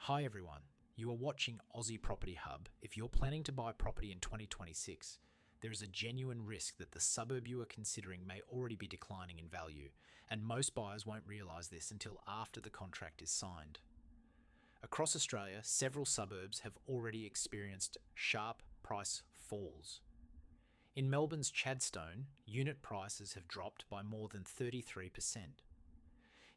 Hi everyone, you are watching Aussie Property Hub. If you're planning to buy property in 2026, there is a genuine risk that the suburb you are considering may already be declining in value, and most buyers won't realise this until after the contract is signed. Across Australia, several suburbs have already experienced sharp price falls. In Melbourne's Chadstone, unit prices have dropped by more than 33%.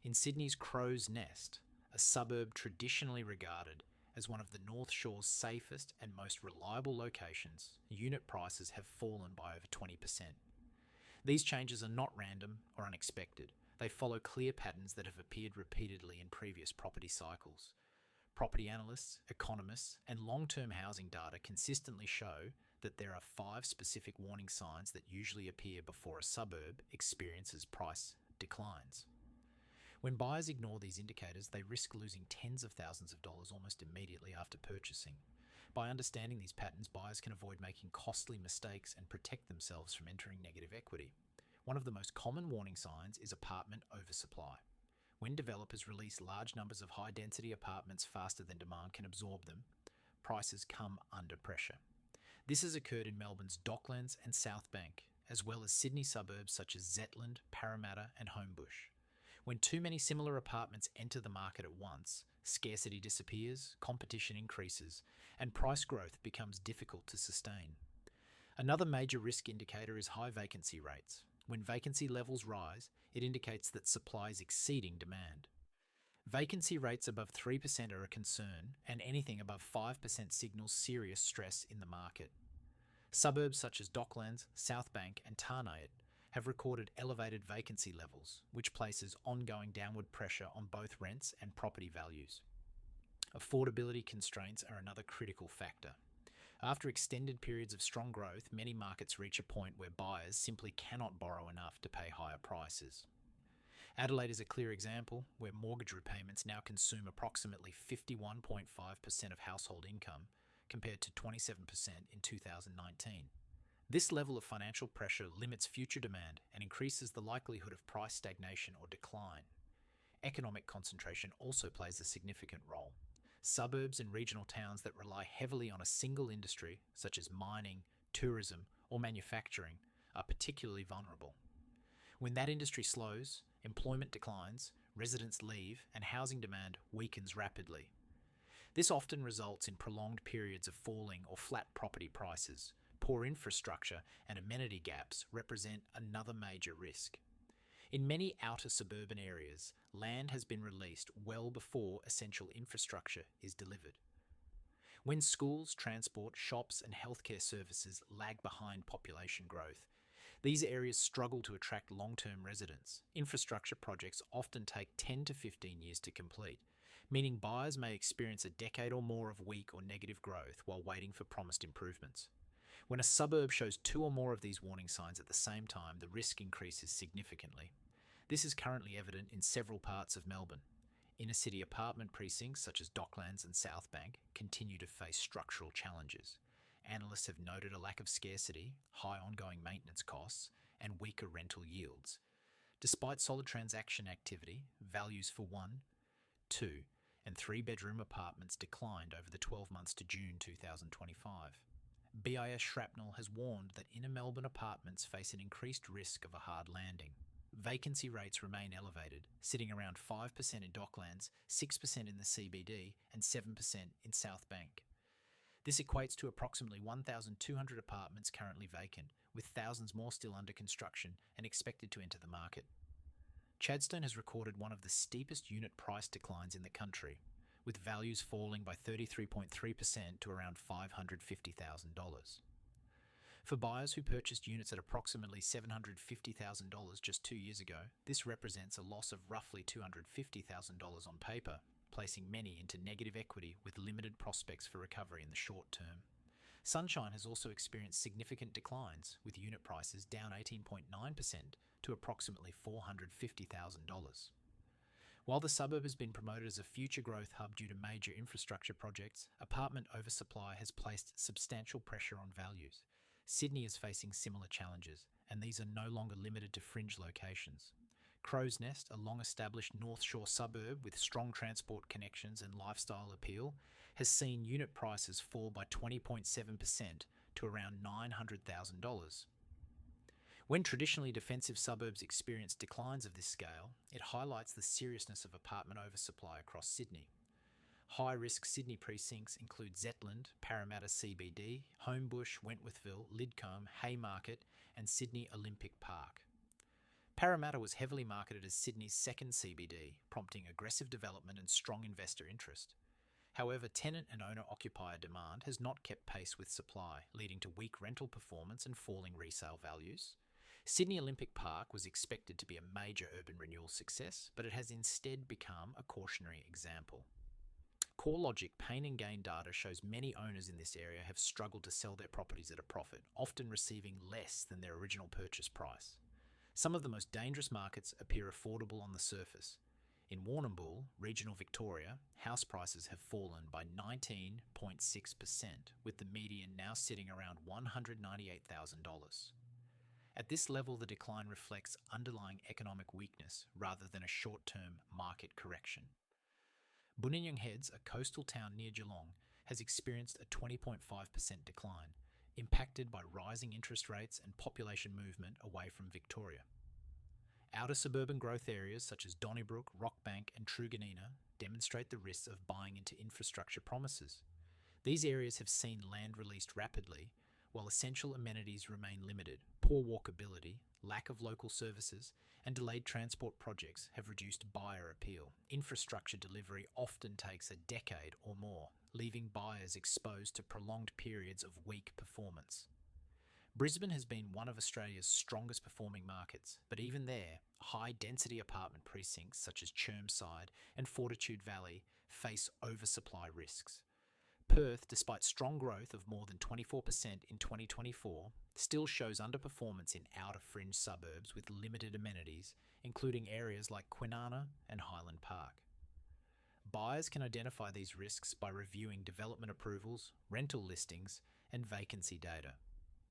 In Sydney's Crow's Nest, a suburb traditionally regarded as one of the North Shore's safest and most reliable locations, unit prices have fallen by over 20%. These changes are not random or unexpected. They follow clear patterns that have appeared repeatedly in previous property cycles. Property analysts, economists, and long-term housing data consistently show that there are 5 specific warning signs that usually appear before a suburb experiences price declines. When buyers ignore these indicators, they risk losing tens of thousands of dollars almost immediately after purchasing. By understanding these patterns, buyers can avoid making costly mistakes and protect themselves from entering negative equity. One of the most common warning signs is apartment oversupply. When developers release large numbers of high-density apartments faster than demand can absorb them, prices come under pressure. This has occurred in Melbourne's Docklands and South Bank, as well as Sydney suburbs such as Zetland, Parramatta and Homebush. When too many similar apartments enter the market at once, scarcity disappears, competition increases, and price growth becomes difficult to sustain. Another major risk indicator is high vacancy rates. When vacancy levels rise, it indicates that supply is exceeding demand. Vacancy rates above 3% are a concern, and anything above 5% signals serious stress in the market. Suburbs such as Docklands, South Bank and Tarneit have recorded elevated vacancy levels, which places ongoing downward pressure on both rents and property values. Affordability constraints are another critical factor. After extended periods of strong growth, many markets reach a point where buyers simply cannot borrow enough to pay higher prices. Adelaide is a clear example, where mortgage repayments now consume approximately 51.5% of household income, compared to 27% in 2019. This level of financial pressure limits future demand and increases the likelihood of price stagnation or decline. Economic concentration also plays a significant role. Suburbs and regional towns that rely heavily on a single industry, such as mining, tourism, or manufacturing, are particularly vulnerable. When that industry slows, employment declines, residents leave, and housing demand weakens rapidly. This often results in prolonged periods of falling or flat property prices. Poor infrastructure and amenity gaps represent another major risk. In many outer suburban areas, land has been released well before essential infrastructure is delivered. When schools, transport, shops and healthcare services lag behind population growth, these areas struggle to attract long-term residents. Infrastructure projects often take 10 to 15 years to complete, meaning buyers may experience a decade or more of weak or negative growth while waiting for promised improvements. When a suburb shows 2 or more of these warning signs at the same time, the risk increases significantly. This is currently evident in several parts of Melbourne. Inner-city apartment precincts such as Docklands and South Bank continue to face structural challenges. Analysts have noted a lack of scarcity, high ongoing maintenance costs, and weaker rental yields. Despite solid transaction activity, values for 1, 2, and 3-bedroom apartments declined over the 12 months to June 2025. BIS Shrapnel has warned that inner Melbourne apartments face an increased risk of a hard landing. Vacancy rates remain elevated, sitting around 5% in Docklands, 6% in the CBD, and 7% in South Bank. This equates to approximately 1,200 apartments currently vacant, with thousands more still under construction and expected to enter the market. Chadstone has recorded one of the steepest unit price declines in the country, with values falling by 33.3% to around $550,000. For buyers who purchased units at approximately $750,000 just 2 years ago, this represents a loss of roughly $250,000 on paper, placing many into negative equity with limited prospects for recovery in the short term. Sunshine has also experienced significant declines, with unit prices down 18.9% to approximately $450,000. While the suburb has been promoted as a future growth hub due to major infrastructure projects, apartment oversupply has placed substantial pressure on values. Sydney is facing similar challenges, and these are no longer limited to fringe locations. Crow's Nest, a long-established North Shore suburb with strong transport connections and lifestyle appeal, has seen unit prices fall by 20.7% to around $900,000. When traditionally defensive suburbs experience declines of this scale, it highlights the seriousness of apartment oversupply across Sydney. High-risk Sydney precincts include Zetland, Parramatta CBD, Homebush, Wentworthville, Lidcombe, Haymarket and Sydney Olympic Park. Parramatta was heavily marketed as Sydney's second CBD, prompting aggressive development and strong investor interest. However, tenant and owner-occupier demand has not kept pace with supply, leading to weak rental performance and falling resale values. Sydney Olympic Park was expected to be a major urban renewal success, but it has instead become a cautionary example. CoreLogic pain and gain data shows many owners in this area have struggled to sell their properties at a profit, often receiving less than their original purchase price. Some of the most dangerous markets appear affordable on the surface. In Warrnambool, regional Victoria, house prices have fallen by 19.6%, with the median now sitting around $198,000. At this level, the decline reflects underlying economic weakness rather than a short-term market correction. Buninyong Heads, a coastal town near Geelong, has experienced a 20.5% decline, impacted by rising interest rates and population movement away from Victoria. Outer suburban growth areas such as Donnybrook, Rockbank and Truganina demonstrate the risks of buying into infrastructure promises. These areas have seen land released rapidly, while essential amenities remain limited. Poor walkability, lack of local services, and delayed transport projects have reduced buyer appeal. Infrastructure delivery often takes a decade or more, leaving buyers exposed to prolonged periods of weak performance. Brisbane has been one of Australia's strongest performing markets, but even there, high-density apartment precincts such as Chermside and Fortitude Valley face oversupply risks. Perth, despite strong growth of more than 24% in 2024, still shows underperformance in outer fringe suburbs with limited amenities, including areas like Kwinana and Highland Park. Buyers can identify these risks by reviewing development approvals, rental listings, and vacancy data.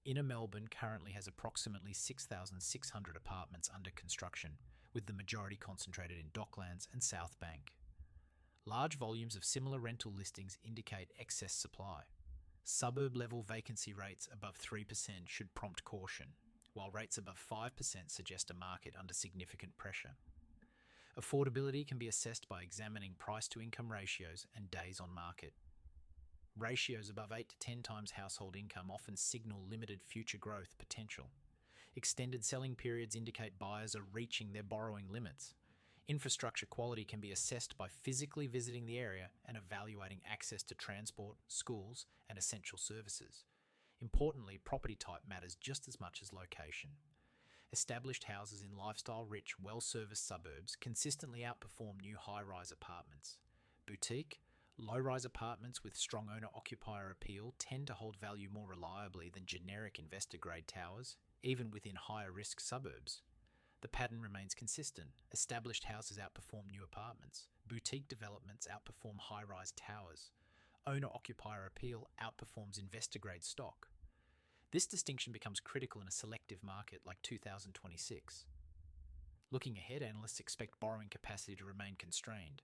Inner Melbourne currently has approximately 6,600 apartments under construction, with the majority concentrated in Docklands and South Bank. Large volumes of similar rental listings indicate excess supply. Suburb-level vacancy rates above 3% should prompt caution, while rates above 5% suggest a market under significant pressure. Affordability can be assessed by examining price-to-income ratios and days on market. Ratios above 8 to 10 times household income often signal limited future growth potential. Extended selling periods indicate buyers are reaching their borrowing limits. Infrastructure quality can be assessed by physically visiting the area and evaluating access to transport, schools, and essential services. Importantly, property type matters just as much as location. Established houses in lifestyle-rich, well-serviced suburbs consistently outperform new high-rise apartments. Boutique, low-rise apartments with strong owner-occupier appeal tend to hold value more reliably than generic investor-grade towers, even within higher-risk suburbs. The pattern remains consistent. Established houses outperform new apartments. Boutique developments outperform high-rise towers. Owner-occupier appeal outperforms investor-grade stock. This distinction becomes critical in a selective market like 2026. Looking ahead, analysts expect borrowing capacity to remain constrained.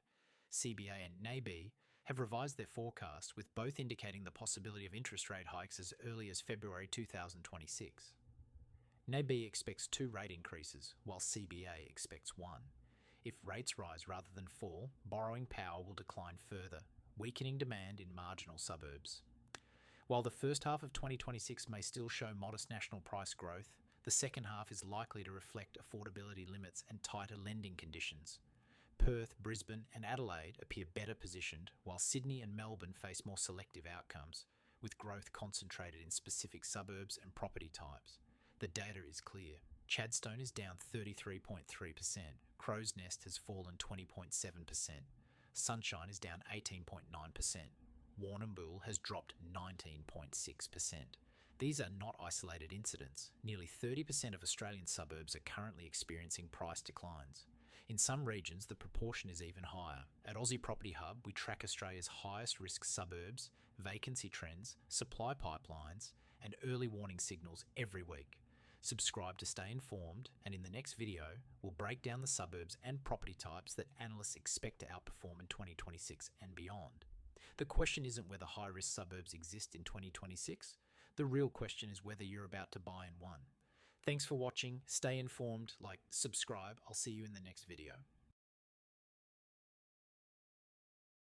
CBA and NAB have revised their forecast, with both indicating the possibility of interest rate hikes as early as February 2026. NAB expects 2 rate increases, while CBA expects 1. If rates rise rather than fall, borrowing power will decline further, weakening demand in marginal suburbs. While the first half of 2026 may still show modest national price growth, the second half is likely to reflect affordability limits and tighter lending conditions. Perth, Brisbane and Adelaide appear better positioned, while Sydney and Melbourne face more selective outcomes, with growth concentrated in specific suburbs and property types. The data is clear. Chadstone is down 33.3%. Crow's Nest has fallen 20.7%. Sunshine is down 18.9%. Warrnambool has dropped 19.6%. These are not isolated incidents. Nearly 30% of Australian suburbs are currently experiencing price declines. In some regions, the proportion is even higher. At Aussie Property Hub, we track Australia's highest risk suburbs, vacancy trends, supply pipelines, and early warning signals every week. Subscribe to stay informed, and in the next video, we'll break down the suburbs and property types that analysts expect to outperform in 2026 and beyond. The question isn't whether high-risk suburbs exist in 2026. The real question is whether you're about to buy in one. Thanks for watching. Stay informed, subscribe. I'll see you in the next video.